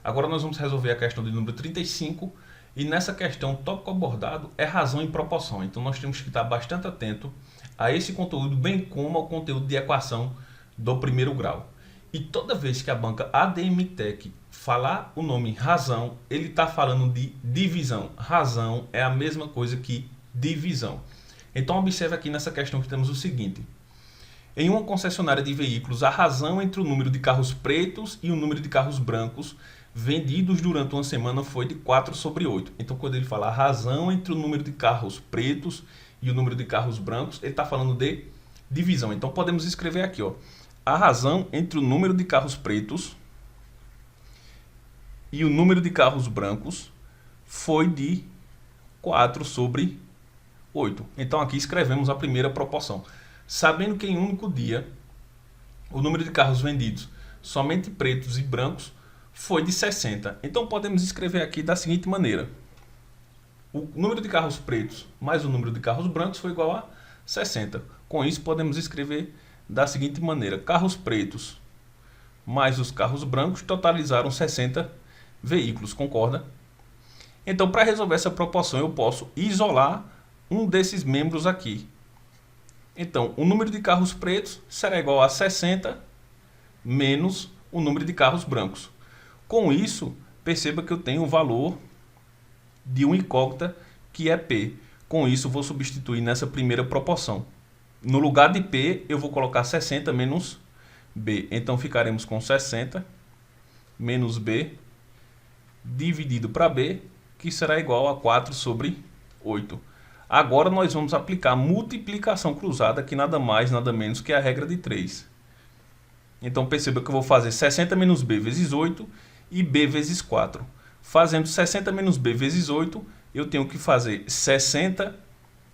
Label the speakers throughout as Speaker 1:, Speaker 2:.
Speaker 1: Agora nós vamos resolver a questão de número 35 e nessa questão o tópico abordado é razão e proporção. Então nós temos que estar bastante atento a esse conteúdo, bem como ao conteúdo de equação do primeiro grau. E toda vez que a banca ADM-Tec falar o nome razão, ele está falando de divisão. Razão é a mesma coisa que divisão. Então observe aqui nessa questão que temos o seguinte. Em uma concessionária de veículos, a razão entre o número de carros pretos e o número de carros brancos vendidos durante uma semana foi de 4/8. Então, quando ele fala a razão entre o número de carros pretos e o número de carros brancos, ele está falando de divisão. Então, podemos escrever aqui, ó, a razão entre o número de carros pretos e o número de carros brancos foi de 4/8. Então, aqui escrevemos a primeira proporção. Sabendo que em um único dia o número de carros vendidos somente pretos e brancos foi de 60. Então podemos escrever aqui da seguinte maneira. O número de carros pretos mais o número de carros brancos foi igual a 60. Com isso podemos escrever da seguinte maneira. Carros pretos mais os carros brancos totalizaram 60 veículos, concorda? Então para resolver essa proporção eu posso isolar um desses membros aqui. Então, o número de carros pretos será igual a 60 menos o número de carros brancos. Com isso, perceba que eu tenho o valor de uma incógnita que é P. Com isso, vou substituir nessa primeira proporção. No lugar de P, eu vou colocar 60 menos B. Então, ficaremos com 60 menos B dividido para B, que será igual a 4/8. Agora nós vamos aplicar multiplicação cruzada, que nada mais, nada menos que a regra de 3. Então perceba que eu vou fazer 60 menos B vezes 8 e B vezes 4. Fazendo 60 menos B vezes 8, eu tenho que fazer 60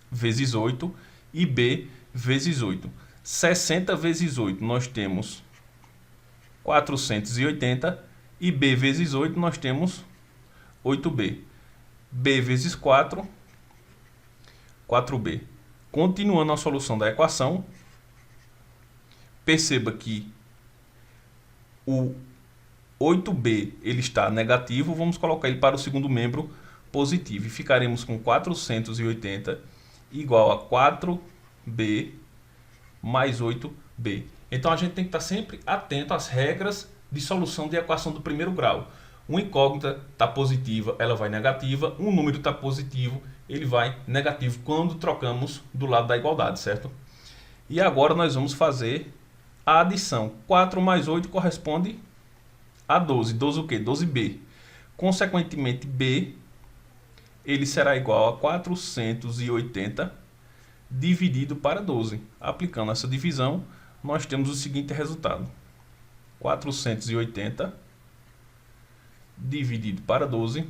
Speaker 1: vezes 8 e B vezes 8. 60 vezes 8 nós temos 480 e B vezes 8 nós temos 8B. B vezes 4... 4b. Continuando a solução da equação, perceba que o 8b ele está negativo, vamos colocar ele para o segundo membro positivo e ficaremos com 480 igual a 4b mais 8b. Então a gente tem que estar sempre atento às regras de solução de equação do primeiro grau. Uma incógnita está positiva, ela vai negativa. Um número está positivo, ele vai negativo quando trocamos do lado da igualdade, certo? E agora nós vamos fazer a adição. 4 mais 8 corresponde a 12. 12 o quê? 12b. Consequentemente, b ele será igual a 480 dividido para 12. Aplicando essa divisão, nós temos o seguinte resultado. 480 dividido para 12,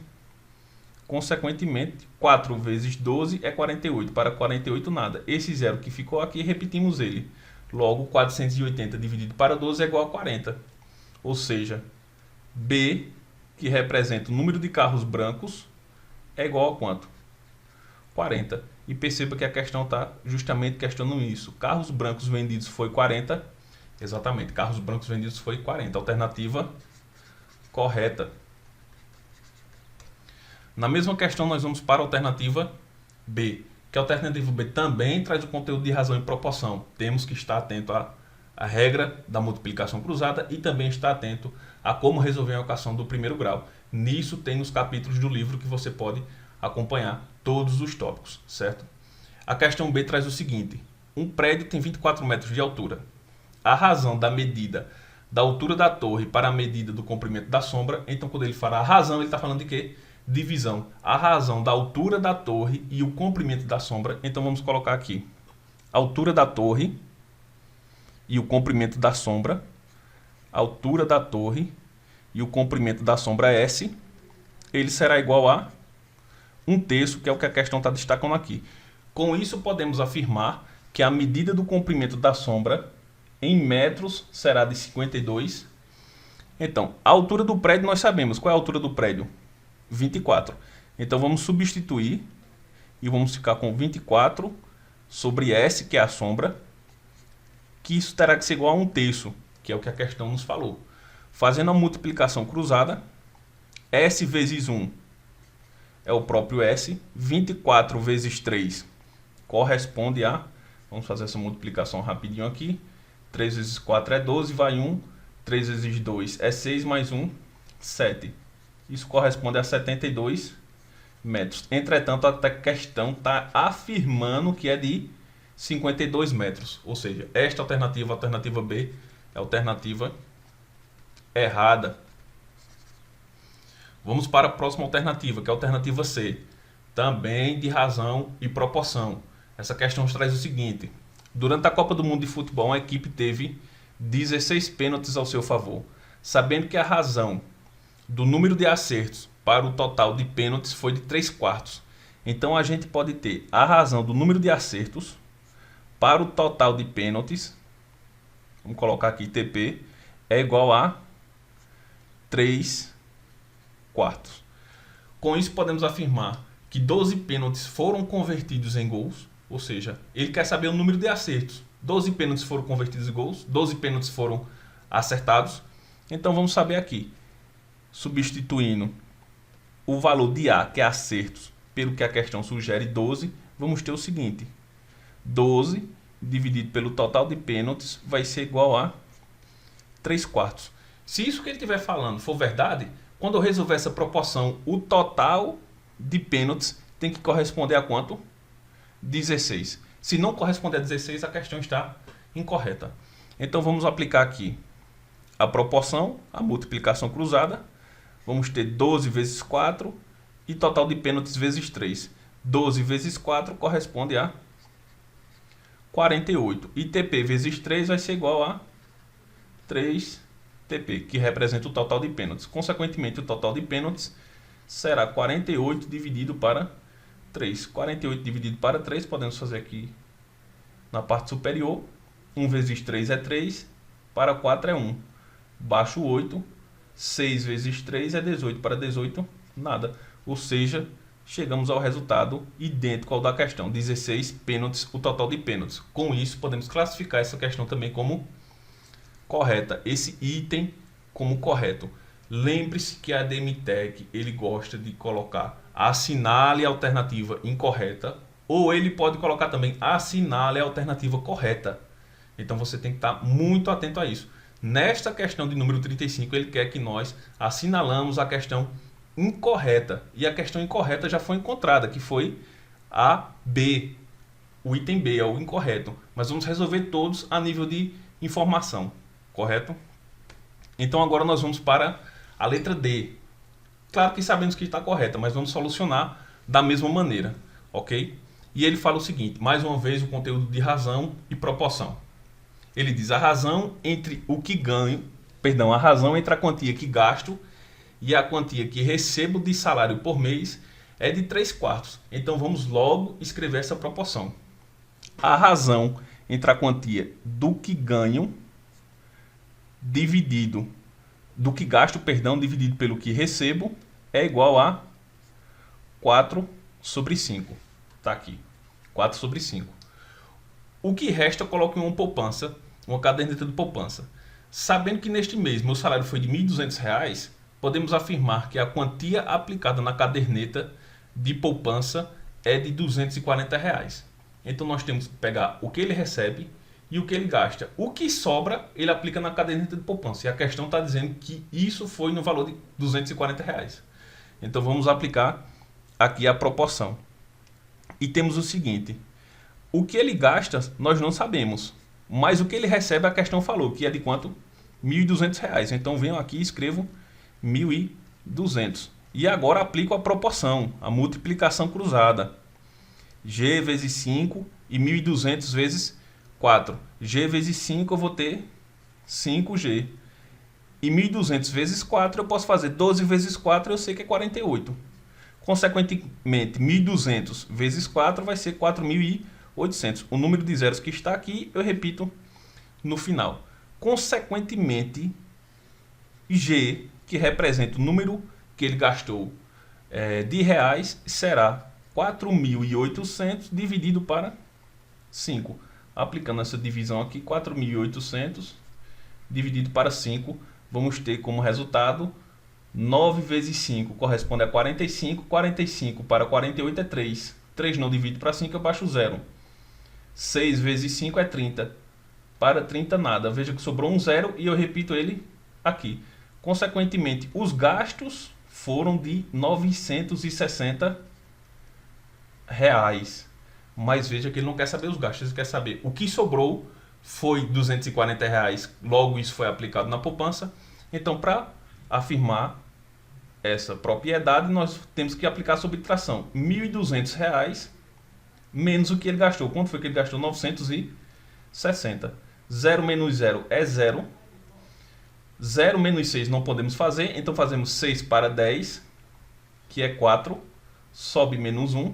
Speaker 1: consequentemente, 4 vezes 12 é 48, para 48 nada. Esse zero que ficou aqui, repetimos ele. Logo, 480 dividido para 12 é igual a 40. Ou seja, B, que representa o número de carros brancos, é igual a quanto? 40. E perceba que a questão está justamente questionando isso. Carros brancos vendidos foi 40. Exatamente, carros brancos vendidos foi 40. Alternativa correta. Na mesma questão, nós vamos para a alternativa B, que a alternativa B também traz o conteúdo de razão e proporção. Temos que estar atento à regra da multiplicação cruzada e também estar atento a como resolver a equação do primeiro grau. Nisso tem nos capítulos do livro que você pode acompanhar todos os tópicos, certo? A questão B traz o seguinte. Um prédio tem 24 metros de altura. A razão da medida da altura da torre para a medida do comprimento da sombra. Então, quando ele fala a razão, ele está falando de quê? Divisão. A razão da altura da torre e o comprimento da sombra. Então vamos colocar aqui a altura da torre e o comprimento da sombra. A altura da torre e o comprimento da sombra S, ele será igual a 1/3, que é o que a questão está destacando aqui. Com isso podemos afirmar que a medida do comprimento da sombra em metros será de 52. Então, a altura do prédio nós sabemos. Qual é a altura do prédio? 24. Então vamos substituir e vamos ficar com 24 sobre S, que é a sombra, que isso terá que ser igual a 1/3, que é o que a questão nos falou. Fazendo a multiplicação cruzada, S vezes 1 é o próprio S. 24 vezes 3 corresponde a... Vamos fazer essa multiplicação rapidinho aqui. 3 vezes 4 é 12, vai 1. 3 vezes 2 é 6, mais 1, 7. Isso corresponde a 72 metros. Entretanto, a questão está afirmando que é de 52 metros. Ou seja, esta alternativa, a alternativa B, é a alternativa errada. Vamos para a próxima alternativa, que é a alternativa C. Também de razão e proporção. Essa questão nos traz o seguinte. Durante a Copa do Mundo de Futebol, a equipe teve 16 pênaltis ao seu favor. Sabendo que a razão do número de acertos para o total de pênaltis foi de 3/4. Então a gente pode ter a razão do número de acertos para o total de pênaltis. Vamos colocar aqui TP é igual a 3/4. Com isso podemos afirmar que 12 pênaltis foram convertidos em gols. Ou seja, ele quer saber o número de acertos. 12 pênaltis foram convertidos em gols, 12 pênaltis foram acertados. Então vamos saber aqui, substituindo o valor de A, que é acertos, pelo que a questão sugere, 12, vamos ter o seguinte. 12 dividido pelo total de pênaltis vai ser igual a 3/4. Se isso que ele estiver falando for verdade, quando eu resolver essa proporção, o total de pênaltis tem que corresponder a quanto? 16. Se não corresponder a 16, a questão está incorreta. Então vamos aplicar aqui a proporção, a multiplicação cruzada. Vamos ter 12 vezes 4 e total de pênaltis vezes 3. 12 vezes 4 corresponde a 48. E TP vezes 3 vai ser igual a 3TP, que representa o total de pênaltis. Consequentemente, o total de pênaltis será 48 dividido para 3. 48 dividido para 3, podemos fazer aqui na parte superior. 1 vezes 3 é 3, para 4 é 1. Baixo 8, 6 vezes 3 é 18, para 18, nada. Ou seja, chegamos ao resultado idêntico ao da questão, 16 pênaltis, o total de pênaltis. Com isso, podemos classificar essa questão também como correta, esse item como correto. Lembre-se que a DMTEC, ele gosta de colocar assinale a alternativa incorreta, ou ele pode colocar também assinale a alternativa correta. Então você tem que estar muito atento a isso. Nesta questão de número 35, ele quer que nós assinalamos a questão incorreta. E a questão incorreta já foi encontrada, que foi a B. O item B é o incorreto. Mas vamos resolver todos a nível de informação, correto? Então agora nós vamos para a letra D. Claro que sabemos que está correta, mas vamos solucionar da mesma maneira, ok? E ele fala o seguinte, mais uma vez o conteúdo de razão e proporção. Ele diz a razão entre o que ganho, perdão, a razão entre a quantia que gasto e a quantia que recebo de salário por mês é de 3/4. Então vamos logo escrever essa proporção. A razão entre a quantia do que ganho dividido do que gasto, perdão, dividido pelo que recebo é igual a 4/5. Tá aqui. 4/5. O que resta eu coloco em uma poupança, uma caderneta de poupança. Sabendo que neste mês meu salário foi de R$ 1.200, podemos afirmar que a quantia aplicada na caderneta de poupança é de R$ 240. Então nós temos que pegar o que ele recebe e o que ele gasta. O que sobra, ele aplica na caderneta de poupança. E a questão está dizendo que isso foi no valor de R$ 240. Então vamos aplicar aqui a proporção. E temos o seguinte. O que ele gasta, nós não sabemos. Mas o que ele recebe, a questão falou, que é de quanto? R$ 1.200. Então venho aqui e escrevo 1.200. E agora aplico a proporção, a multiplicação cruzada. G vezes 5 e 1.200 vezes 4. G vezes 5 eu vou ter 5G. E 1.200 vezes 4 eu posso fazer 12 vezes 4, eu sei que é 48. Consequentemente, 1.200 vezes 4 vai ser 4.800. O número de zeros que está aqui, eu repito no final. Consequentemente, G, que representa o número que ele gastou de reais, será 4.800 dividido para 5. Aplicando essa divisão aqui, 4.800 dividido para 5, vamos ter como resultado 9 vezes 5 corresponde a 45. 45 para 48 é 3. 3 não divide para 5, eu baixo 0. 6 vezes 5 é 30. Para 30 nada. Veja que sobrou um 0 e eu repito ele aqui. Consequentemente, os gastos foram de R$ 960. Mas veja que ele não quer saber os gastos, ele quer saber o que sobrou. Foi R$ 240, logo isso foi aplicado na poupança. Então, para afirmar essa propriedade, nós temos que aplicar a subtração. R$ 1.200 menos o que ele gastou. Quanto foi que ele gastou? 960. 0 menos 0 é 0. 0 menos 6 não podemos fazer, então fazemos 6 para 10, que é 4. Sobe menos 1.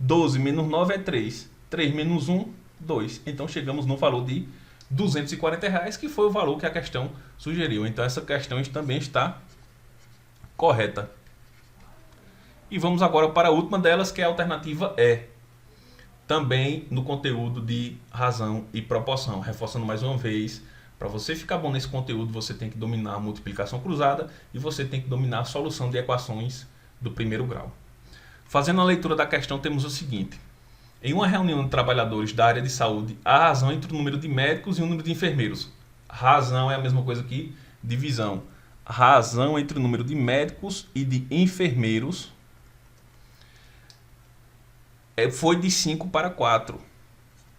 Speaker 1: 12 menos 9 é 3. 3 menos 1, 2. Então chegamos no valor de R$ 240, que foi o valor que a questão sugeriu. Então essa questão também está correta. E vamos agora para a última delas, que é a alternativa E. Também no conteúdo de razão e proporção. Reforçando mais uma vez, para você ficar bom nesse conteúdo, você tem que dominar a multiplicação cruzada e você tem que dominar a solução de equações do primeiro grau. Fazendo a leitura da questão, temos o seguinte. Em uma reunião de trabalhadores da área de saúde, há razão entre o número de médicos e o número de enfermeiros. Razão é a mesma coisa que divisão. Razão entre o número de médicos e de enfermeiros foi de 5 para 4.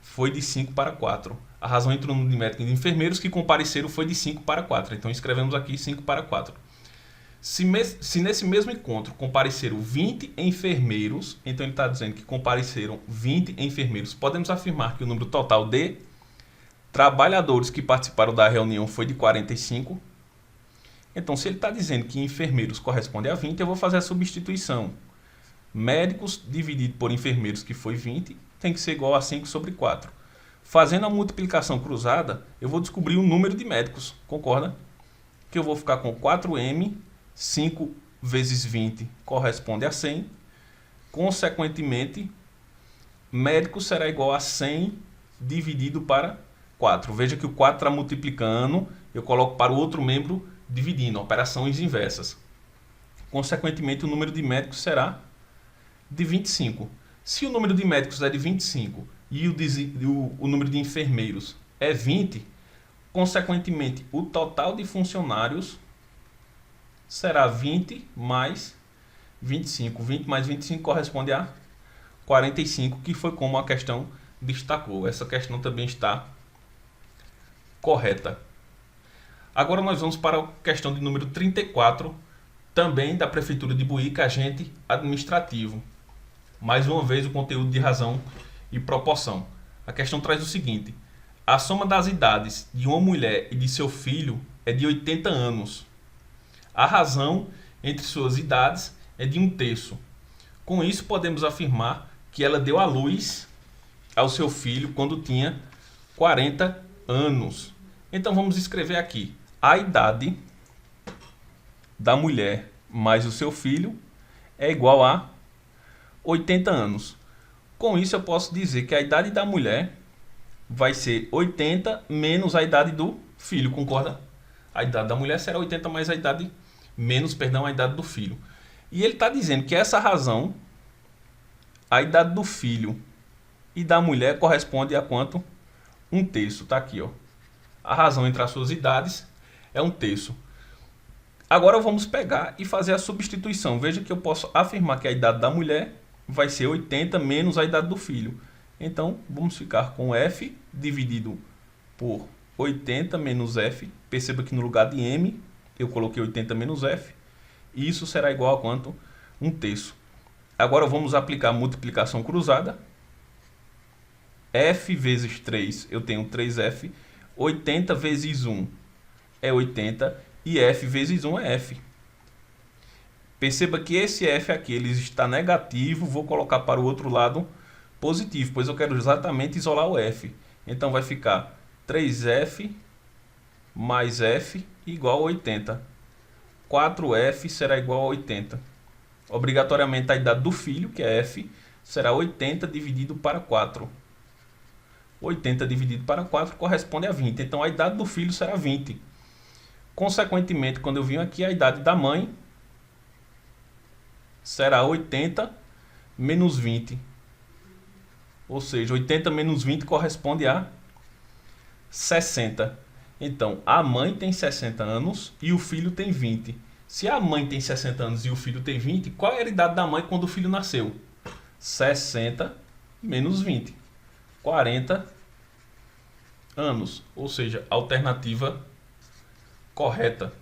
Speaker 1: Foi de 5 para 4. A razão entre o número de médicos e de enfermeiros que compareceram foi de 5 para 4. Então escrevemos aqui 5 para 4. Se nesse mesmo encontro compareceram 20 enfermeiros, então ele está dizendo que compareceram 20 enfermeiros, podemos afirmar que o número total de trabalhadores que participaram da reunião foi de 45. Então, se ele está dizendo que enfermeiros corresponde a 20, eu vou fazer a substituição. Médicos dividido por enfermeiros, que foi 20, tem que ser igual a 5 sobre 4. Fazendo a multiplicação cruzada, eu vou descobrir o número de médicos, concorda? Que eu vou ficar com 4m, 5 vezes 20 corresponde a 100. Consequentemente, médico será igual a 100 dividido para 4. Veja que o 4 está multiplicando, eu coloco para o outro membro dividindo, operações inversas. Consequentemente, o número de médicos será de 25. Se o número de médicos é de 25 e o número de enfermeiros é 20, consequentemente, o total de funcionários será 20 mais 25. 20 mais 25 corresponde a 45, que foi como a questão destacou. Essa questão também está correta. Agora nós vamos para a questão de número 34, também da Prefeitura de Buíca, agente administrativo. Mais uma vez o conteúdo de razão e proporção. A questão traz o seguinte: a soma das idades de uma mulher e de seu filho é de 80 anos. A razão entre suas idades é de 1/3. Com isso, podemos afirmar que ela deu à luz ao seu filho quando tinha 40 anos. Então, vamos escrever aqui. A idade da mulher mais o seu filho é igual a 80 anos. Com isso, eu posso dizer que a idade da mulher vai ser 80 menos a idade do filho, concorda? A idade da mulher será 80 mais a idade a idade do filho. E ele está dizendo que essa razão, a idade do filho e da mulher corresponde a quanto? 1/3. Está aqui, ó. A razão entre as suas idades é 1/3. Agora vamos pegar e fazer a substituição. Veja que eu posso afirmar que a idade da mulher vai ser 80 menos a idade do filho. Então, vamos ficar com F dividido por 80 menos F. Perceba que no lugar de M, eu coloquei 80 menos F. E isso será igual a quanto? 1/3. Agora vamos aplicar a multiplicação cruzada. F vezes 3, eu tenho 3F. 80 vezes 1 é 80. E F vezes 1 é F. Perceba que esse F aqui ele está negativo. Vou colocar para o outro lado positivo, pois eu quero exatamente isolar o F. Então vai ficar 3F mais F igual a 80. 4F será igual a 80. Obrigatoriamente a idade do filho, que é F, será 80 dividido para 4. 80 dividido para 4 corresponde a 20. Então a idade do filho será 20. Consequentemente, quando eu vim aqui, a idade da mãe será 80 menos 20. Ou seja, 80 menos 20 corresponde a 60. Então, a mãe tem 60 anos e o filho tem 20. Se a mãe tem 60 anos e o filho tem 20, qual era a idade da mãe quando o filho nasceu? 60 menos 20. 40 anos. Ou seja, alternativa correta.